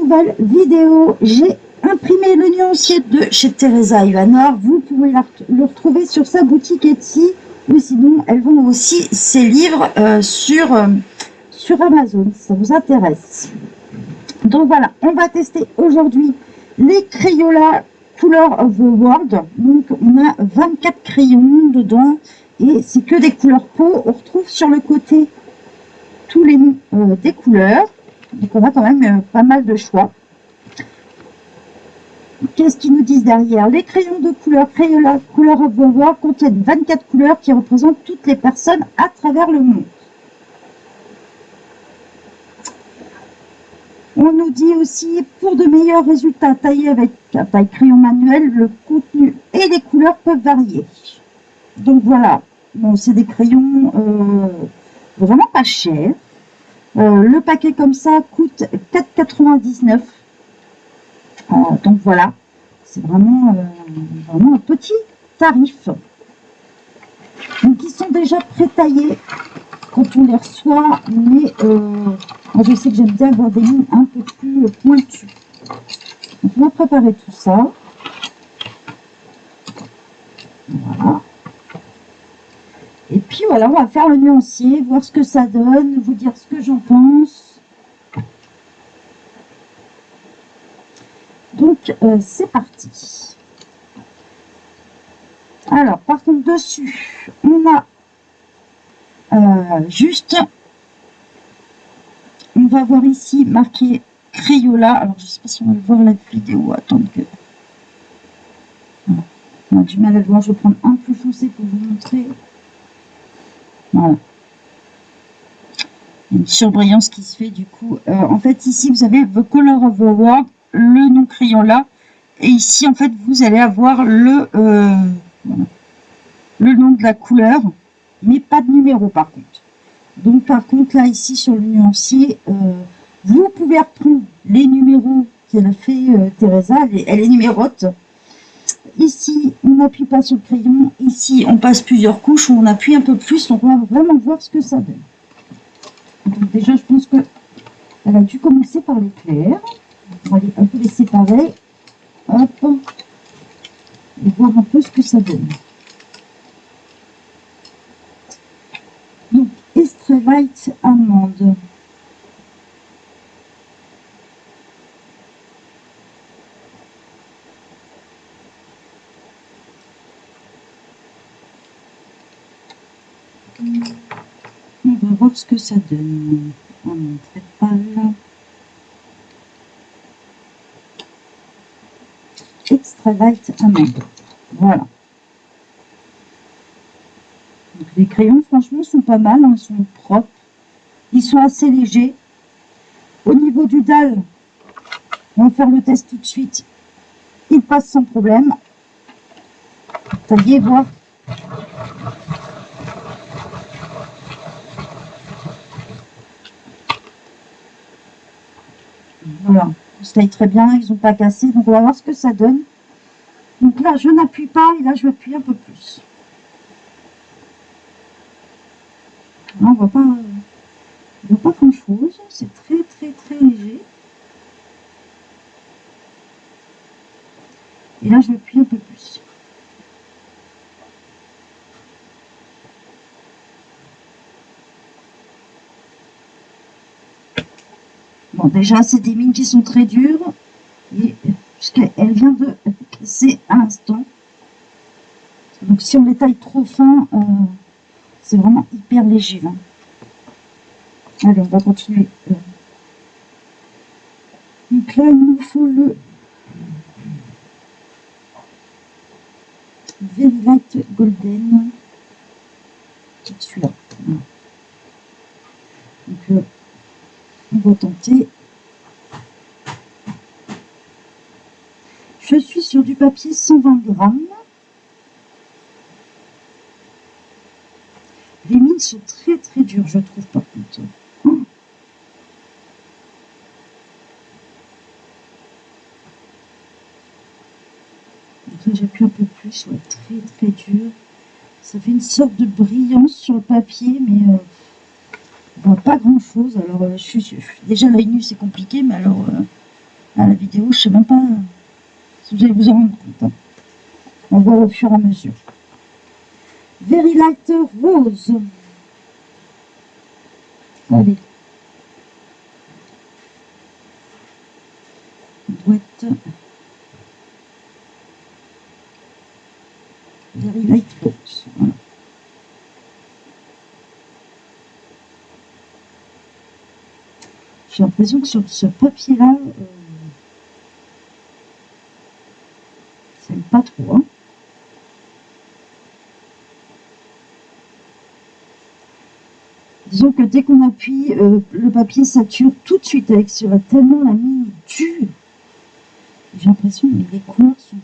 nouvelle vidéo. J'ai imprimé le nuancier de chez Teresa Ivanov. Vous pouvez le retrouver sur sa boutique Etsy, ou sinon elle vend aussi ses livres sur Amazon si ça vous intéresse. Donc voilà, on va tester aujourd'hui les Crayola Color of the World. Donc on a 24 crayons dedans et c'est que des couleurs peau. On retrouve sur le côté tous les noms des couleurs. Donc on a quand même pas mal de choix. Qu'est-ce qu'ils nous disent derrière? Les crayons de couleur Crayola Color of the World contiennent 24 couleurs qui représentent toutes les personnes à travers le monde. On nous dit aussi, pour de meilleurs résultats taillés avec un taille crayon manuel, le contenu et les couleurs peuvent varier. Donc voilà, bon, c'est des crayons vraiment pas chers. Le paquet comme ça coûte 4,99 €. Donc voilà, c'est vraiment un petit tarif. Donc ils sont déjà pré-taillés quand on les reçoit, mais moi je sais que j'aime bien avoir des lignes un peu plus pointues. Donc on va préparer tout ça. Voilà. Et puis voilà, on va faire le nuancier, voir ce que ça donne, vous dire ce que j'en pense. Donc c'est parti. Alors par contre dessus, on a juste, on va voir ici marqué Crayola. Alors je sais pas si on va voir la vidéo, attendre que on a du mal à le voir. Je vais prendre un plus foncé pour vous montrer. Voilà, une surbrillance qui se fait du coup. En fait ici vous avez The Color of the World, le nom Crayola, et ici en fait vous allez avoir le nom de la couleur, mais pas de numéro par contre. Donc par contre là ici sur le nuancier, vous pouvez reprendre les numéros qu'elle a fait Teresa, elle les numérote. Ici on n'appuie pas sur le crayon, ici on passe plusieurs couches, on appuie un peu plus, on va vraiment voir ce que ça donne. Donc déjà je pense que elle a dû commencer par les clairs. On va un peu les séparer, hop, et voir un peu ce que ça donne. Donc Extra White Amande. On va voir ce que ça donne. On est très pâle. Extra Light Amande. Voilà. Donc les crayons, franchement, sont pas mal. Hein, ils sont propres. Ils sont assez légers. Au niveau du dalle, on va faire le test tout de suite. Il passe sans problème. Taillez, voir. Voilà, ils se taillent très bien, ils n'ont pas cassé, donc on va voir ce que ça donne. Donc là, je n'appuie pas, et là, je appuie un peu plus. Là, on voit pas grand chose, c'est très très très léger. Et là, je appuie un peu plus. Bon, déjà, c'est des mines qui sont très dures, et puisqu'elle vient de casser à l'instant. Donc, si on les taille trop fin, c'est vraiment hyper léger. Hein. Allez, on va continuer. Donc là, il nous faut le Velvet Golden. C'est celui-là. Donc, on va tenter. Je suis sur du papier 120 grammes. Les mines sont très très dures, je trouve, par contre. Donc là, j'appuie un peu plus, ouais, très très dur. Ça fait une sorte de brillance sur le papier, mais on voit pas grand chose. Alors, déjà l'œil nu c'est compliqué, mais alors vidéo, je sais même pas si vous allez vous en rendre compte. Hein. On voit au fur et à mesure. Very Light Rose. Allez. Boîte. Very Light Rose. Voilà. J'ai l'impression que sur ce papier-là, ça n'aime pas trop. Hein. Disons que dès qu'on appuie, le papier sature tout de suite avec cela, tellement la mine dure. J'ai l'impression que les couleurs sont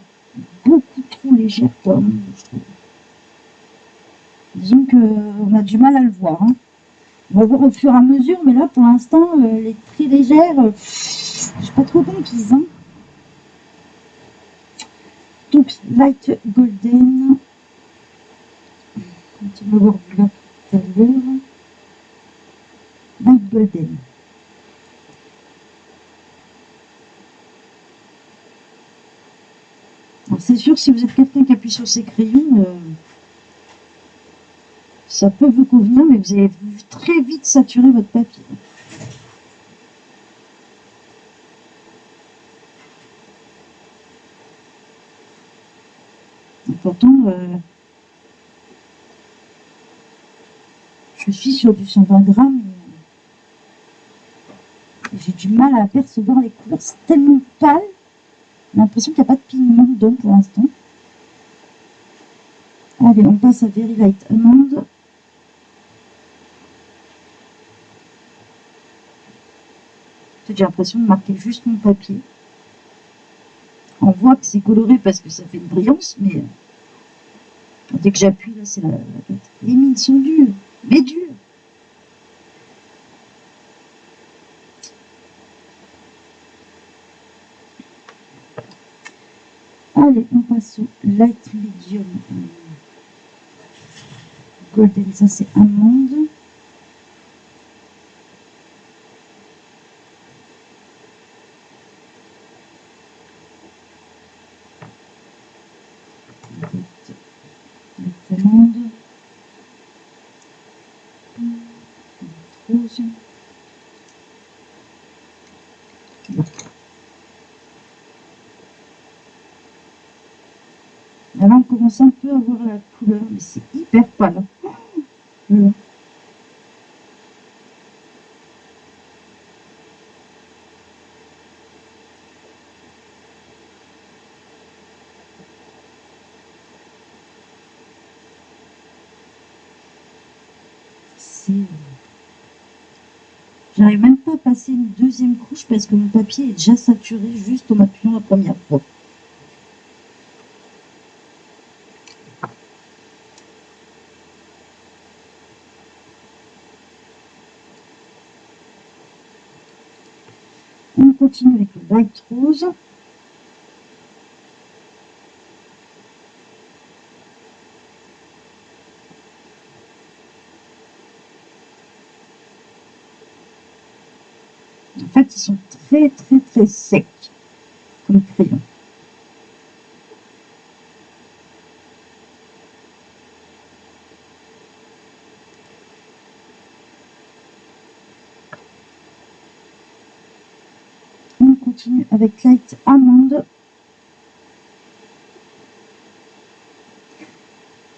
beaucoup trop légères pour moi, je trouve. Disons qu'on a du mal à le voir. Hein. On va voir au fur et à mesure, mais là, pour l'instant, les très légères, je suis pas trop conquise. Hein. Donc, Light Golden. On va voir là tout à l'heure. Light Golden. C'est sûr, si vous êtes quelqu'un qui appuie sur ses crayons, ça peut vous convenir, mais vous allez très vite saturer votre papier. Et pourtant, je suis sur du 120 grammes et j'ai du mal à apercevoir les couleurs. C'est tellement pâle, j'ai l'impression qu'il n'y a pas de pigment dedans pour l'instant. Allez, on passe à Very Light Amande. J'ai l'impression de marquer juste mon papier. On voit que c'est coloré parce que ça fait une brillance, mais dès que j'appuie, là, c'est la tête. Les mines sont dures, mais dures. Allez, on passe au Light Medium Golden, ça c'est amande. Amande. Rose. Là, on commence un peu à voir la couleur, mais c'est hyper pâle. Voilà. J'arrive même pas à passer une deuxième couche parce que mon papier est déjà saturé juste en appuyant la première fois. On continue avec le Light Rose. En fait, ils sont très secs comme crayon. On continue avec Light Amande.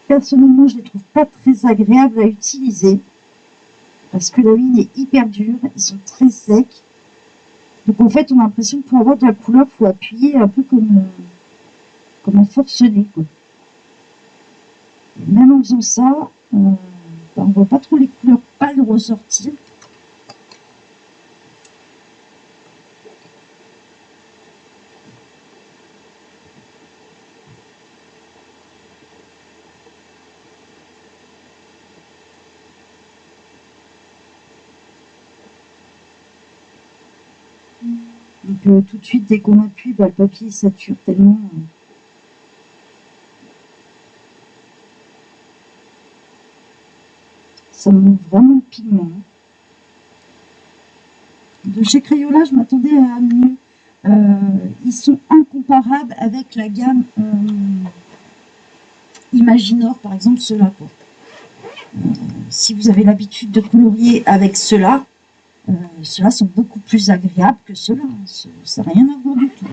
Personnellement, je les trouve pas très agréables à utiliser parce que la mine est hyper dure, ils sont très secs. Donc en fait, on a l'impression que pour avoir de la couleur, il faut appuyer un peu comme un forcené, quoi. Et même en faisant ça, on voit pas trop les couleurs pâles ressortir. Donc tout de suite, dès qu'on appuie, le papier sature tellement. Ça me montre vraiment le pigment. De chez Crayola, je m'attendais à mieux. avec la gamme Imaginor, par exemple, ceux-là. Si vous avez l'habitude de colorier avec ceux-là, ceux-là sont beaucoup plus agréables que ceux-là. Ça n'a rien à voir du tout.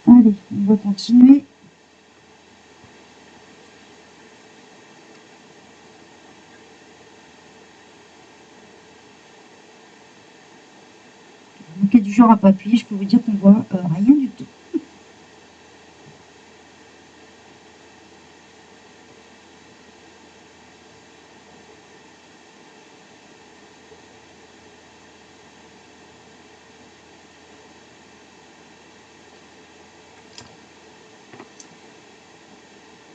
Allez, on va continuer. Donc, du genre à pas appuyer, je peux vous dire qu'on voit rien du tout.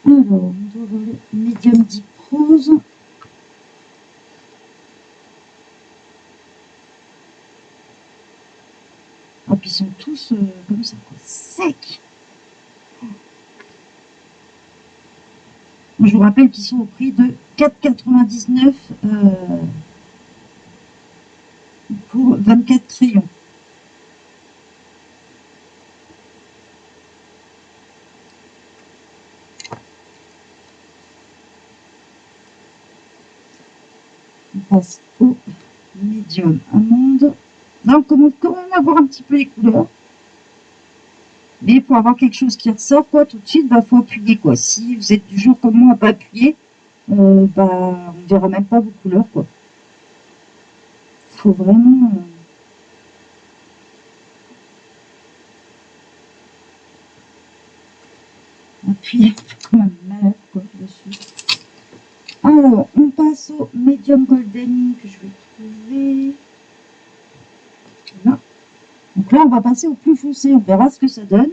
Alors, on doit voir le Medium Deep Rose. Ah, puis ils sont tous comme ça, quoi, secs. Je vous rappelle qu'ils sont au prix de 4,99 pour 24 crayons. On passe au médium amande. Là, on commence quand même à voir un petit peu les couleurs. Mais pour avoir quelque chose qui ressort, quoi, tout de suite, bah, faut appuyer, quoi. Si vous êtes du genre comme moi à pas appuyer, bah, on ne verra même pas vos couleurs, quoi. Faut vraiment appuyer comme un malade, quoi, dessus. Alors, on passe au Medium Golden que je vais trouver. Là. Donc là, on va passer au plus foncé. On verra ce que ça donne.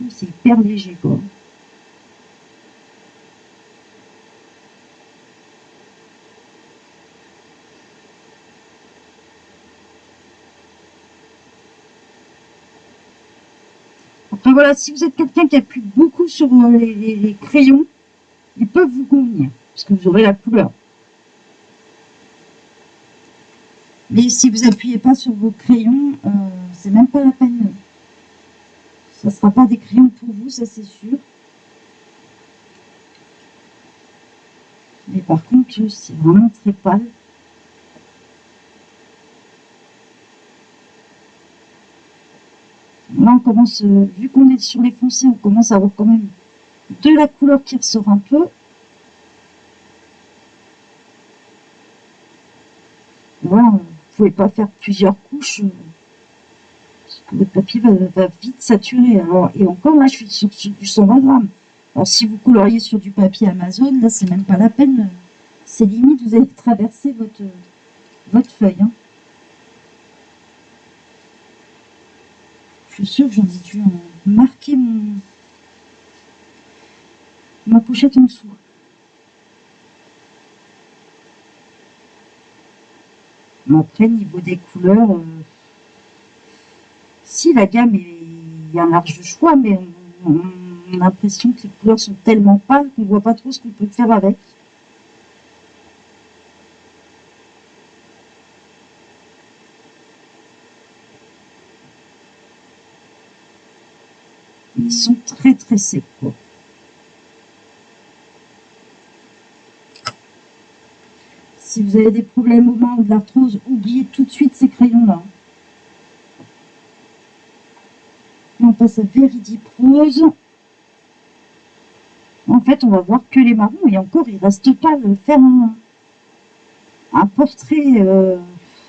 C'est hyper léger, quoi. Après, voilà, si vous êtes quelqu'un qui appuie beaucoup sur les crayons, ils peuvent vous convenir, parce que vous aurez la couleur. Mais si vous appuyez pas sur vos crayons, c'est même pas la peine. Ça ne sera pas des crayons pour vous, ça c'est sûr. Mais par contre, c'est vraiment très pâle. Là, on commence, vu qu'on est sur les foncés, on commence à avoir quand même de la couleur qui ressort un peu. Voilà, vous ne pouvez pas faire plusieurs couches, parce que votre papier va vite saturer. Alors, et encore, là, je suis sur du 120 grammes. Alors, si vous coloriez sur du papier Amazon, là, c'est même pas la peine. C'est limite, vous allez traverser votre feuille. Hein. Je suis sûre que j'en ai dû marquer ma pochette en dessous. Mais après, niveau des couleurs, si la gamme il y a un large choix, mais on a l'impression que les couleurs sont tellement pâles qu'on ne voit pas trop ce qu'on peut faire avec. Ils sont très très secs, quoi. Si vous avez des problèmes aux mains ou de l'arthrose, oubliez tout de suite ces crayons-là. On passe à Very Deep Rose. En fait, on va voir que les marrons, et encore, il ne reste pas de faire un portrait.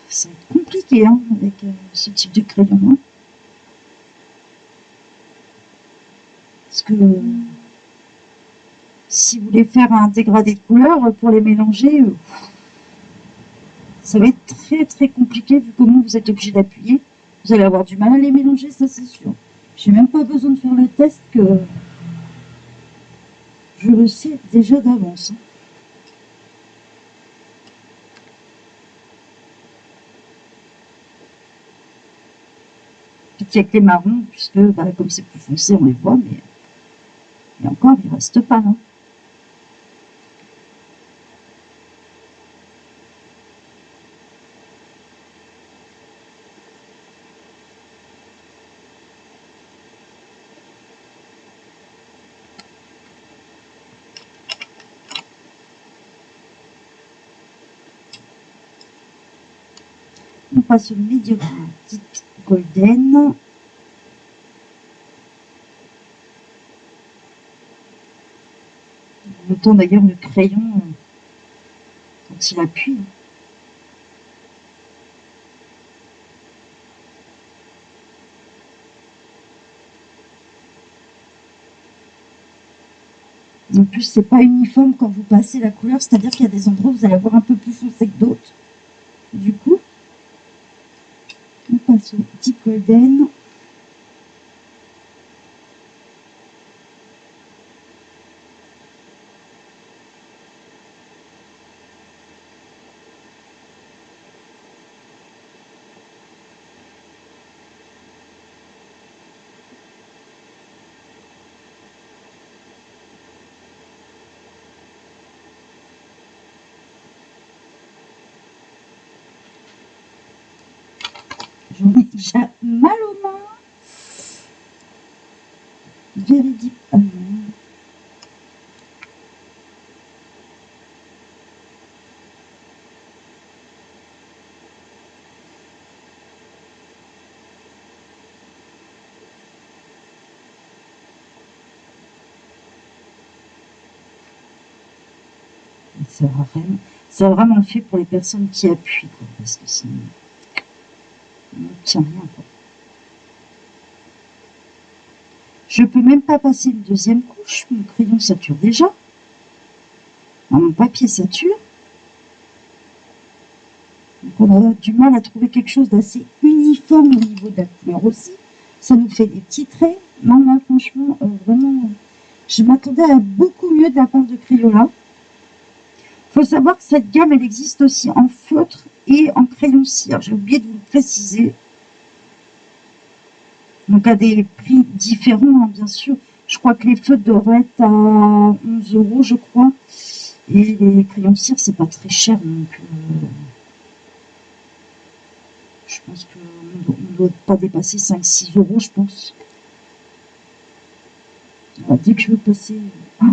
Ça va être compliqué hein, avec ce type de crayon. Hein. Parce que si vous voulez faire un dégradé de couleurs pour les mélanger, ça va être très très compliqué vu comment vous êtes obligé d'appuyer. Vous allez avoir du mal à les mélanger, ça c'est sûr. J'ai même pas besoin de faire le test que je le sais déjà d'avance. Puis avec les marrons, puisque bah, comme c'est plus foncé, on les voit, mais et encore, il reste pas. Hein. On passe au médiatique golden. On entend d'ailleurs le crayon quand il appuie. En plus, c'est pas uniforme quand vous passez la couleur, c'est-à-dire qu'il y a des endroits où vous allez avoir un peu plus foncé que d'autres. Du coup, on passe au Deep Golden. J'en ai déjà mal aux mains. Véridique. Ah non. C'est vraiment fait pour les personnes qui appuient, quoi, parce que sinon, on n'obtient rien, quoi. Je peux même pas passer une deuxième couche, mon crayon sature déjà. Mon papier sature. Donc on a du mal à trouver quelque chose d'assez uniforme au niveau de la couleur aussi. Ça nous fait des petits traits. Non, là, franchement, vraiment, je m'attendais à beaucoup mieux de la part de Crayola. Il faut savoir que cette gamme, elle existe aussi en feutre et en crayon cire. J'ai oublié de vous le préciser. Donc à des prix différents, hein, bien sûr. Je crois que les feutres devraient être à 11 €, je crois. Et les crayons cire, c'est pas très cher. Donc je pense qu'on ne doit pas dépasser 5-6 €, je pense. Alors, dès que je veux passer... Oh.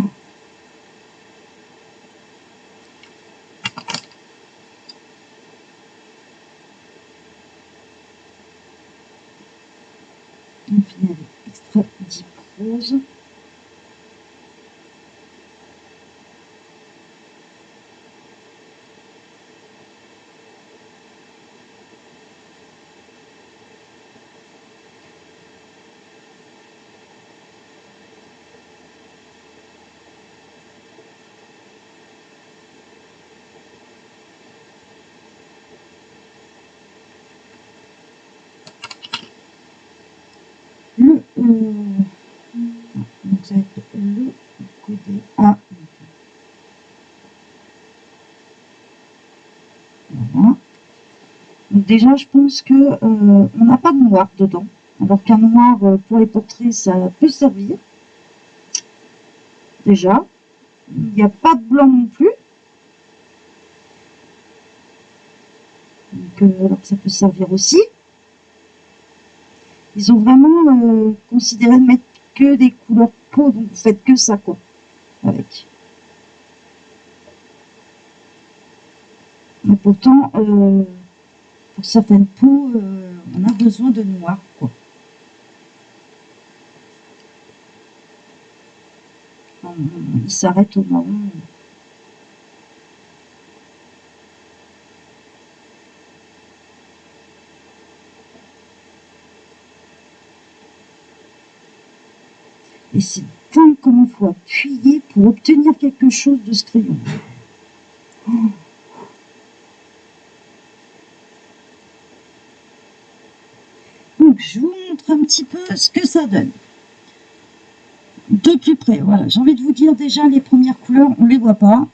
On finit avec Extra Deep Rose. Donc ça va être le côté A. Voilà. Donc déjà, je pense que on n'a pas de noir dedans. Alors qu'un noir pour les portraits, ça peut servir. Déjà. Il n'y a pas de blanc non plus. Donc, alors que ça peut servir aussi. Ils ont vraiment considéré de mettre que des couleurs peau, donc vous faites que ça, quoi, avec. Mais pourtant, pour certaines peaux, on a besoin de noir, quoi. Il s'arrête au marron. Et c'est dingue comment il faut appuyer pour obtenir quelque chose de ce crayon. Oh. Donc, je vous montre un petit peu ce que ça donne. De plus près, voilà. J'ai envie de vous dire déjà, les premières couleurs, on ne les voit pas.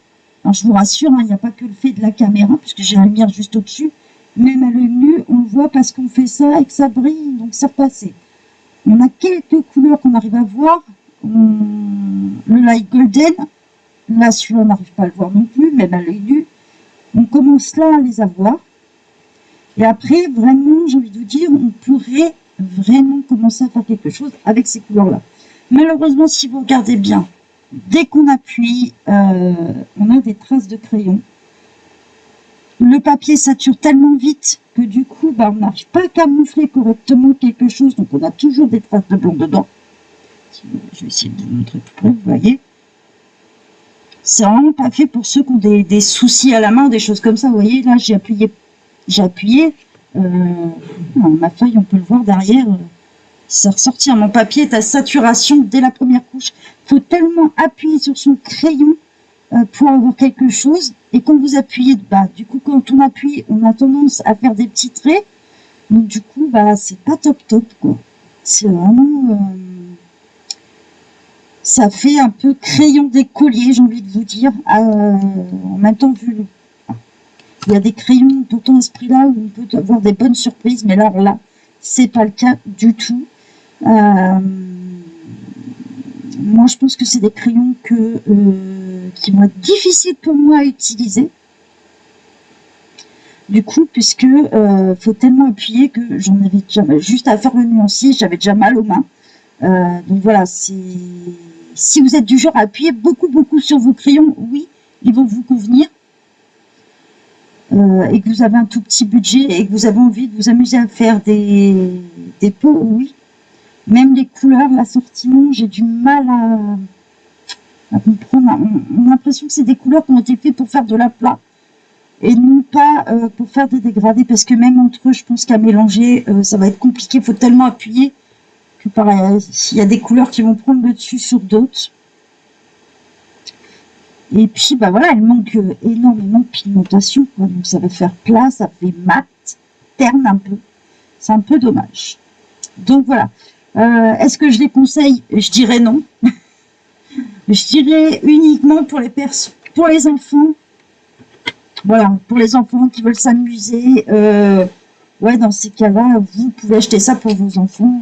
Alors, je vous rassure, il n'y a pas que le fait de la caméra, puisque j'ai la lumière juste au-dessus. Même à l'œil nu, on le voit parce qu'on fait ça et que ça brille, donc c'est repassé. On a quelques couleurs qu'on arrive à voir. Le light golden, là, celui-là, on n'arrive pas à le voir non plus, même à l'œil nu. On commence là à les avoir. Et après, vraiment, j'ai envie de vous dire, on pourrait vraiment commencer à faire quelque chose avec ces couleurs-là. Malheureusement, si vous regardez bien, dès qu'on appuie, on a des traces de crayon. Le papier sature tellement vite que du coup, bah, on n'arrive pas à camoufler correctement quelque chose, donc on a toujours des traces de blanc dedans. Je vais essayer de vous montrer plus près, vous voyez. C'est vraiment pas fait pour ceux qui ont des soucis à la main, des choses comme ça. Vous voyez, là, j'ai appuyé. Ma feuille, on peut le voir derrière. C'est ressorti. Mon papier est à saturation dès la première couche. Il faut tellement appuyer sur son crayon pour avoir quelque chose. Et quand vous appuyez, bah, du coup, quand on appuie, on a tendance à faire des petits traits. Donc, du coup, bah, c'est pas top, quoi. C'est vraiment... ça fait un peu crayon d'écolier, j'ai envie de vous dire. En même temps, il y a des crayons d'autant à ce prix-là où on peut avoir des bonnes surprises, mais là, c'est pas le cas du tout. Moi, je pense que c'est des crayons qui vont être difficiles pour moi à utiliser. Du coup, puisque faut tellement appuyer que j'en avais déjà juste à faire le nuancier, j'avais déjà mal aux mains. Donc voilà, si vous êtes du genre à appuyer beaucoup sur vos crayons, oui, ils vont vous convenir. Et que vous avez un tout petit budget et que vous avez envie de vous amuser à faire des pots, oui. Même les couleurs, l'assortiment, j'ai du mal à comprendre. On a l'impression que c'est des couleurs qui ont été faites pour faire de l'aplat et non pas pour faire des dégradés, parce que même entre eux, je pense qu'à mélanger, ça va être compliqué. Il faut tellement appuyer que pareil, il y a des couleurs qui vont prendre le dessus sur d'autres. Et puis, bah voilà, il manque énormément de pigmentation, quoi. Donc ça va faire plat, ça fait mat, terne un peu. C'est un peu dommage. Donc voilà. Est-ce que je les conseille? Je dirais non. Je dirais uniquement pour les enfants. Voilà, pour les enfants qui veulent s'amuser. Ouais, dans ces cas-là, vous pouvez acheter ça pour vos enfants.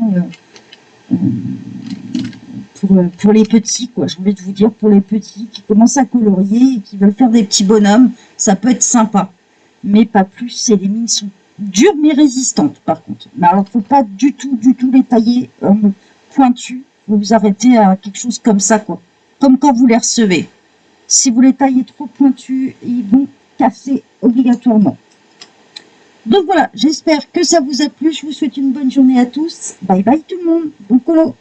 Pour les petits, quoi. J'ai envie de vous dire, pour les petits qui commencent à colorier et qui veulent faire des petits bonhommes, ça peut être sympa. Mais pas plus, et les mines sont dures mais résistantes, par contre. Mais alors, faut pas du tout les tailler pointus. Faut vous arrêter à quelque chose comme ça, quoi. Comme quand vous les recevez. Si vous les taillez trop pointus, ils vont casser obligatoirement. Donc voilà, j'espère que ça vous a plu. Je vous souhaite une bonne journée à tous. Bye bye tout le monde. Bon colo.